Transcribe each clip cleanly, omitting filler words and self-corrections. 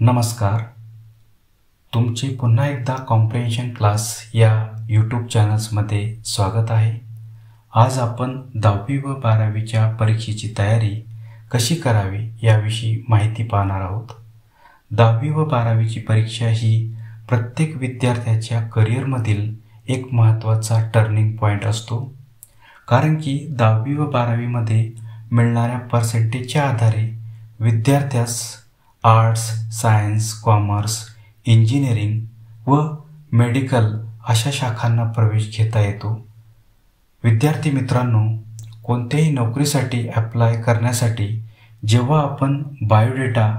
नमस्कार. तुमचे पुन्हा एकदा कॉम्प्रिहेन्शन क्लास या यूट्यूब चॅनल्समध्ये स्वागत आहे. आज आपण 10वी व 12वीच्या परीक्षेची तयारी कशी करावी याविषयी माहिती पाहणार आहोत. 10वी व 12वीची परीक्षा ही प्रत्येक विद्यार्थ्याच्या करिअरमधील एक महत्त्वाचा टर्निंग पॉईंट असतो. कारण की 10वी व 12वीमध्ये मिळणाऱ्या पर्सेंटेजच्या आधारे विद्यार्थ्यास आर्ट्स, सायन्स, कॉमर्स, इंजिनिअरिंग व मेडिकल अशा शाखांना प्रवेश घेता येतो. विद्यार्थी मित्रांनो, कोणत्याही नोकरीसाठी अप्लाय करण्यासाठी जेव्हा आपण बायोडेटा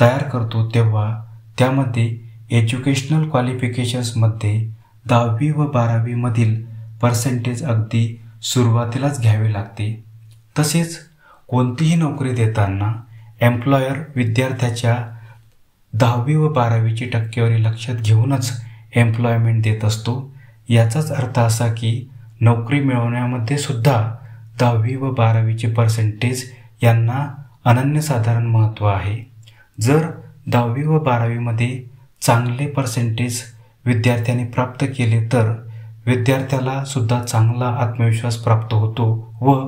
तयार करतो तेव्हा त्यामध्ये एज्युकेशनल क्वालिफिकेशन्समध्ये 10वी व 12वीमधील पर्सेंटेज अगदी सुरुवातीलाच घ्यावे लागते. तसेच कोणतीही नोकरी देताना एम्प्लॉयर विद्यार्थ्याच्या 10वी व 12वीची टक्केवारी लक्षात घेऊनच एम्प्लॉयमेंट देत असतो. याचाच अर्थ असा की नोकरी मिळवण्यामध्ये सुद्धा 10वी व 12वीचे पर्सेंटेज यांना अनन्यसाधारण महत्त्व आहे. जर 10वी व 12वीमध्ये चांगले पर्सेंटेज विद्यार्थ्यांनी प्राप्त केले तर विद्यार्थ्याला सुद्धा चांगला आत्मविश्वास प्राप्त होतो व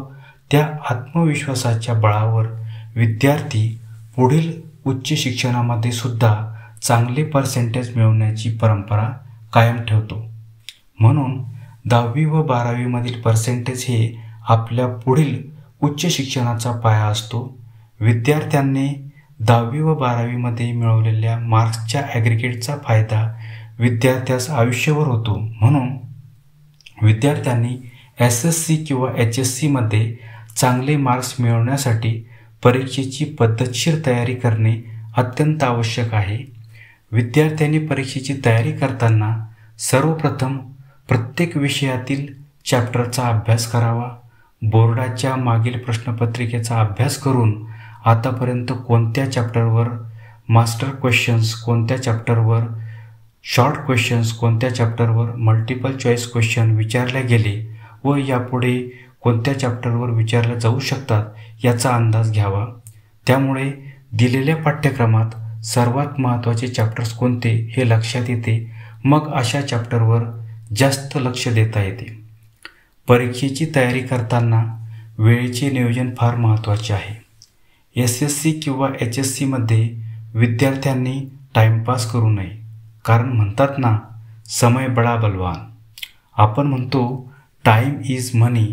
त्या आत्मविश्वासाच्या बळावर विद्यार्थी पुढील उच्च शिक्षणामध्ये सुद्धा चांगले पर्सेंटेज मिळवण्याची परंपरा कायम ठेवतो. म्हणून 10वी व 12वीमधील पर्सेंटेज हे आपल्या पुढील उच्च शिक्षणाचा पाया असतो. विद्यार्थ्यांनी 10वी व 12वीमध्ये मिळवलेल्या मार्क्सच्या ॲग्रिगेटचा फायदा विद्यार्थ्यास आयुष्यभर होतो. म्हणून विद्यार्थ्यांनी SSC किंवा HSCमध्ये चांगले मार्क्स मिळवण्यासाठी परीक्षेची पद्धतशीर तयारी करणे अत्यंत आवश्यक आहे. विद्यार्थ्यांनी परीक्षेची तयारी करताना सर्वप्रथम प्रत्येक विषयातील चॅप्टरचा अभ्यास करावा. बोर्डाच्या मागील प्रश्नपत्रिकेचा अभ्यास करून आतापर्यंत कोणत्या चॅप्टरवर मास्टर क्वेश्चन्स, कोणत्या चॅप्टरवर शॉर्ट क्वेश्चन्स, कोणत्या चॅप्टरवर मल्टिपल चॉईस क्वेश्चन विचारले गेले व यापुढे कोणत्या चॅप्टरवर विचारल्या जाऊ शकतात याचा अंदाज घ्यावा. त्यामुळे दिलेल्या पाठ्यक्रमात सर्वात महत्त्वाचे चॅप्टर्स कोणते हे लक्षात येते. मग अशा चॅप्टरवर जास्त लक्ष देता येते. परीक्षेची तयारी करताना वेळेचे नियोजन फार महत्त्वाचे आहे. SSC किंवा HSCमध्ये विद्यार्थ्यांनी टाईमपास करू नये. कारण म्हणतात ना, समय बडा बलवान. आपण म्हणतो टाईम इज मनी,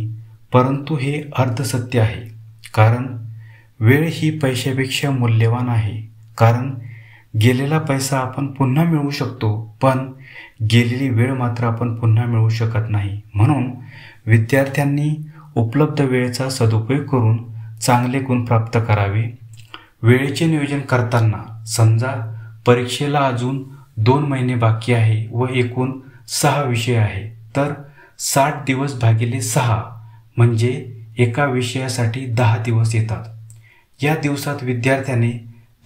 परंतु हे अर्धसत्य आहे. कारण वेळ ही पैशापेक्षा मूल्यवान आहे. कारण गेलेला पैसा आपण पुन्हा मिळवू शकतो, पण गेलेली वेळ मात्र आपण पुन्हा मिळवू शकत नाही. म्हणून विद्यार्थ्यांनी उपलब्ध वेळेचा सदुपयोग करून चांगले गुण प्राप्त करावे. वेळेचे नियोजन करताना समजा परीक्षेला अजून 2 महिने बाकी आहे व एकूण 6 विषय आहे, तर 60 दिवस भागिले 6 म्हणजे एका विषयासाठी 10 दिवस येतात. या दिवसात विद्यार्थ्याने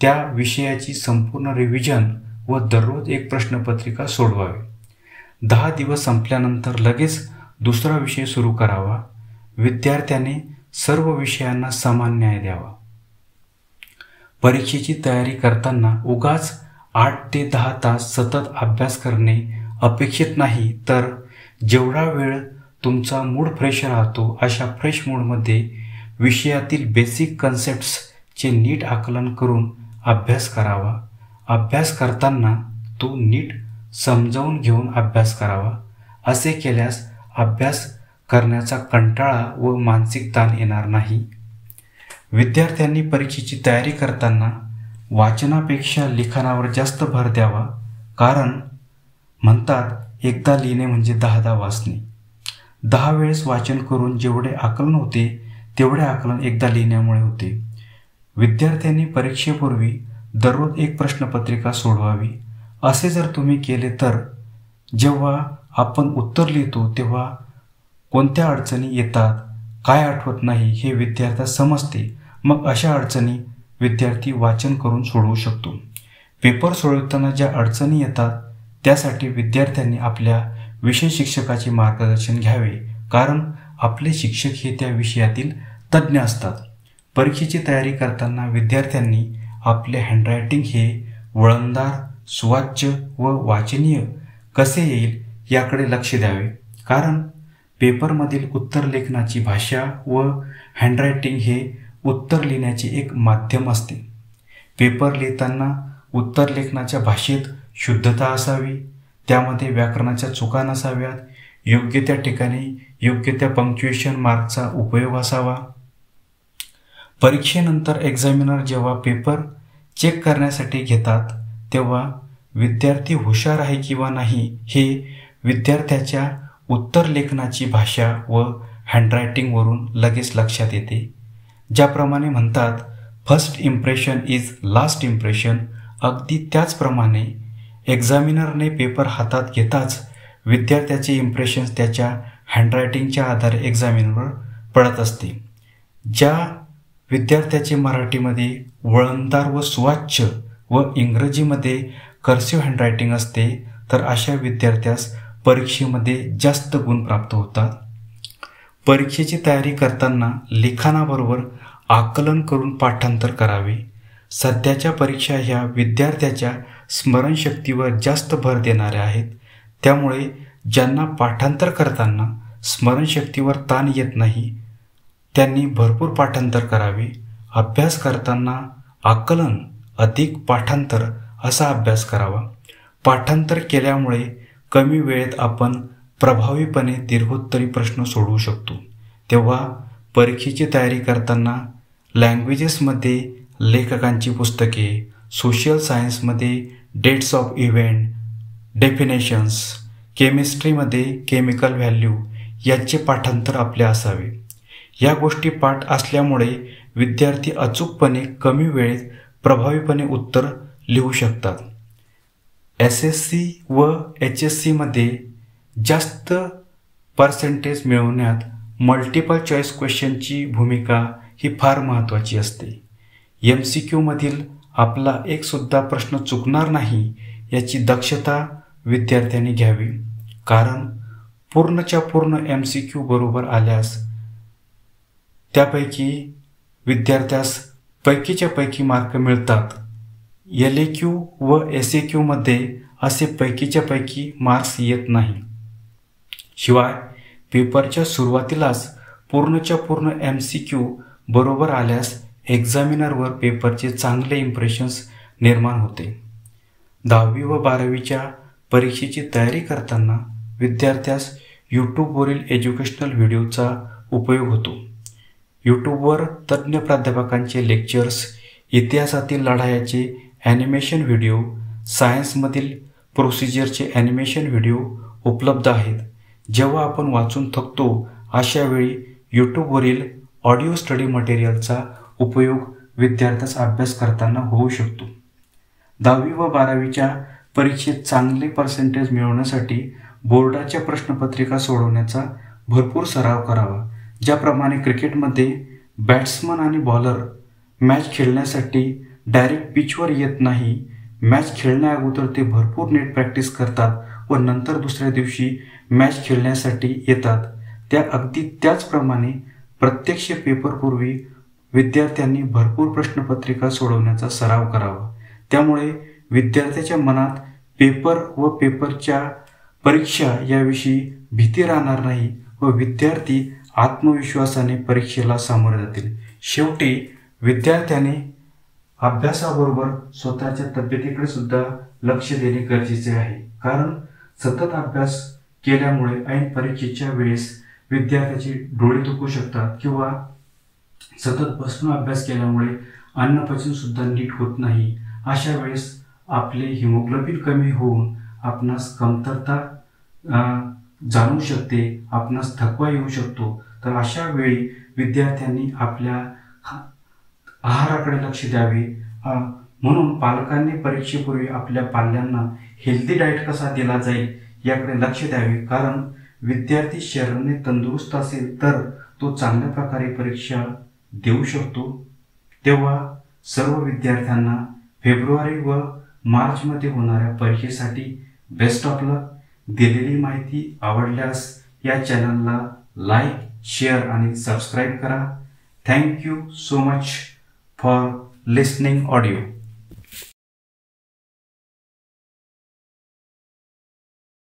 त्या विषयाची संपूर्ण रिव्हिजन व दररोज एक प्रश्नपत्रिका सोडवावी. 10 दिवस संपल्यानंतर लगेच दुसरा विषय सुरू करावा. विद्यार्थ्याने सर्व विषयांना समान न्याय द्यावा. परीक्षेची तयारी करताना उगाच 8 ते 10 तास सतत अभ्यास करणे अपेक्षित नाही, तर जेवढा वेळ तुमचा मूड फ्रेश राहतो अशा फ्रेश मूडमध्ये विषयातील बेसिक कन्सेप्ट्सचे नीट आकलन करून अभ्यास करावा. अभ्यास करताना तो नीट समजावून घेऊन अभ्यास करावा. असे केल्यास अभ्यास करण्याचा कंटाळा व मानसिक ताण येणार नाही. विद्यार्थ्यांनी परीक्षेची तयारी करताना वाचनापेक्षा लिखाणावर जास्त भर द्यावा. कारण म्हणतात एकदा लिहिणे म्हणजे 10दा वाचणे. 10 वेळेस वाचन करून जेवढे आकलन होते तेवढे आकलन एकदा लिहिण्यामुळे होते. विद्यार्थ्यांनी परीक्षेपूर्वी दररोज एक प्रश्नपत्रिका सोडवावी. असे जर तुम्ही केले तर जेव्हा आपण उत्तर लिहितो तेव्हा कोणत्या अडचणी येतात, काय आठवत नाही हे विद्यार्थ्यास समजते. मग अशा अडचणी विद्यार्थी वाचन करून सोडवू शकतो. पेपर सोडवताना ज्या अडचणी येतात त्यासाठी विद्यार्थ्यांनी आपल्या विषय शिक्षकाचे मार्गदर्शन घ्यावे. कारण आपले शिक्षक हे त्या विषयातील तज्ज्ञ असतात. परीक्षेची तयारी करताना विद्यार्थ्यांनी आपले हँडरायटिंग हे वळणदार, सुवाच्य व वाचनीय कसे येईल याकडे लक्ष द्यावे. कारण पेपरमधील उत्तरलेखनाची भाषा व हँडरायटिंग हे उत्तर लिहिण्याचे एक माध्यम असते. पेपर लिहिताना उत्तरलेखनाच्या भाषेत शुद्धता असावी, त्यामध्ये व्याकरणाच्या चुका नसाव्यात, योग्य त्या ठिकाणी योग्य त्या पंक्च्युएशन मार्कचा उपयोग असावा. परीक्षेनंतर एक्झामिनर जेव्हा पेपर चेक करण्यासाठी घेतात तेव्हा विद्यार्थी हुशार आहे किंवा नाही हे विद्यार्थ्याच्या उत्तरलेखनाची भाषा व हँडरायटिंगवरून लगेच लक्षात येते. ज्याप्रमाणे म्हणतात first impression is last impression, अगदी त्याचप्रमाणे एक्झामिनरने पेपर हातात घेताच विद्यार्थ्याचे इम्प्रेशन्स त्याच्या हँडरायटिंगच्या आधारे एक्झामिनरवर पडत असते. ज्या विद्यार्थ्याचे मराठीमध्ये वळणदार व सुवाच्य व इंग्रजीमध्ये कर्सिव्ह हँडरायटिंग असते तर अशा विद्यार्थ्यास परीक्षेमध्ये जास्त गुण प्राप्त होतात. परीक्षेची तयारी करताना लिखाणाबरोबर आकलन करून पाठांतर करावे. सध्याच्या परीक्षा ह्या विद्यार्थ्याच्या स्मरणशक्तीवर जास्त भर देणाऱ्या आहेत. त्यामुळे ज्यांना पाठांतर करताना स्मरणशक्तीवर ताण येत नाही त्यांनी भरपूर पाठांतर करावे. अभ्यास करताना आकलन अधिक पाठांतर असा अभ्यास करावा. पाठांतर केल्यामुळे कमी वेळेत आपण प्रभावीपणे दीर्घोत्तरी प्रश्न सोडवू शकतो. तेव्हा परीक्षेची तयारी करताना लँग्वेजेसमध्ये लेखकांची पुस्तके, सोशल सायन्समध्ये डेट्स ऑफ इव्हेंट, डेफिनेशन्स, केमिस्ट्रीमध्ये केमिकल व्हॅल्यू याचे पाठांतर आपले असावे. या गोष्टी पाठ असल्यामुळे विद्यार्थी अचूकपणे कमी वेळेत प्रभावीपणे उत्तर लिहू शकतात. SSC व HSCमध्ये जास्त पर्सेंटेज मिळवण्यात मल्टिपल चॉईस क्वेश्चनची भूमिका ही फार महत्त्वाची असते. MCQमधील आपला एकसुद्धा प्रश्न चुकणार नाही याची दक्षता विद्यार्थ्यांनी घ्यावी. कारण पूर्णच्या पूर्ण MCQ बरोबर आल्यास त्यापैकी विद्यार्थ्यास पैकीच्या पैकी मार्क मिळतात. LAQ व SAQमध्ये असे पैकीच्या पैकी मार्क्स येत नाही. शिवाय पेपरच्या सुरुवातीलाच पूर्णच्या पूर्ण MCQ बरोबर आल्यास एक्झामिनरवर पेपरचे चांगले इम्प्रेशन्स निर्माण होते. 10वी व 12वीच्या परीक्षेची तयारी करताना विद्यार्थ्यास यूट्यूबवरील एज्युकेशनल व्हिडिओचा उपयोग होतो. यूट्यूबवर तज्ज्ञ प्राध्यापकांचे लेक्चर्स, इतिहासातील लढायाचे ॲनिमेशन व्हिडिओ, सायन्समधील प्रोसिजरचे ॲनिमेशन व्हिडिओ उपलब्ध आहेत. जेव्हा आपण वाचून थकतो अशा वेळी यूट्यूबवरील ऑडिओ स्टडी मटेरियलचा उपयोग विद्यार्थ्यास अभ्यास करताना होऊ शकतो. 10वी व 12वीच्या परीक्षेत चांगले पर्सेंटेज मिळवण्यासाठी बोर्डाच्या प्रश्नपत्रिका सोडवण्याचा भरपूर सराव करावा. ज्याप्रमाणे क्रिकेटमध्ये बॅट्समन आणि बॉलर मॅच खेळण्यासाठी डायरेक्ट पिचवर येत नाही, मॅच खेळण्या अगोदर ते भरपूर नेट प्रॅक्टिस करतात व नंतर दुसऱ्या दिवशी मॅच खेळण्यासाठी येतात. त्या अगदी त्याचप्रमाणे प्रत्यक्ष पेपरपूर्वी विद्यार्थ्यांनी भरपूर प्रश्नपत्रिका सोडवण्याचा सराव करावा. त्यामुळे विद्यार्थ्याच्या मनात पेपर व पेपरच्या परीक्षा याविषयी भीती राहणार नाही व विद्यार्थी आत्मविश्वासाने परीक्षेला सामोरे जातील. शेवटी विद्यार्थ्याने अभ्यासाबरोबर स्वतःच्या तब्येतीकडे सुद्धा लक्ष देणे गरजेचे आहे. कारण सतत अभ्यास केल्यामुळे ऐन परीक्षेच्या वेळेस विद्यार्थ्याचे डोळे दुखू शकतात किंवा सतत बसून अभ्यास केल्यामुळे अन्नपचन सुद्धा नीट होत नाही. अशा वेळेस आपले हिमोग्लोबिन कमी होऊन आपणास कमतरता जाणवू शकते, आपणास थकवा येऊ शकतो. तर अशा वेळी विद्यार्थ्यांनी आपल्या आहाराकडे लक्ष द्यावे. म्हणून पालकांनी परीक्षेपूर्वी आपल्या पाल्यांना हेल्दी डाएट कसा दिला जाईल याकडे लक्ष द्यावे. कारण विद्यार्थी शरीराने तंदुरुस्त असेल तर तो चांगल्या प्रकारे परीक्षा देऊ शकतो. तेव्हा सर्व विद्यार्थ्यांना फेब्रुवारी व मार्चमध्ये होणाऱ्या परीक्षेसाठी बेस्ट ऑफ लक. दिलेली माहिती आवडल्यास या चॅनलला लाईक, शेअर आणि सबस्क्राईब करा. Thank you so much for listening audio.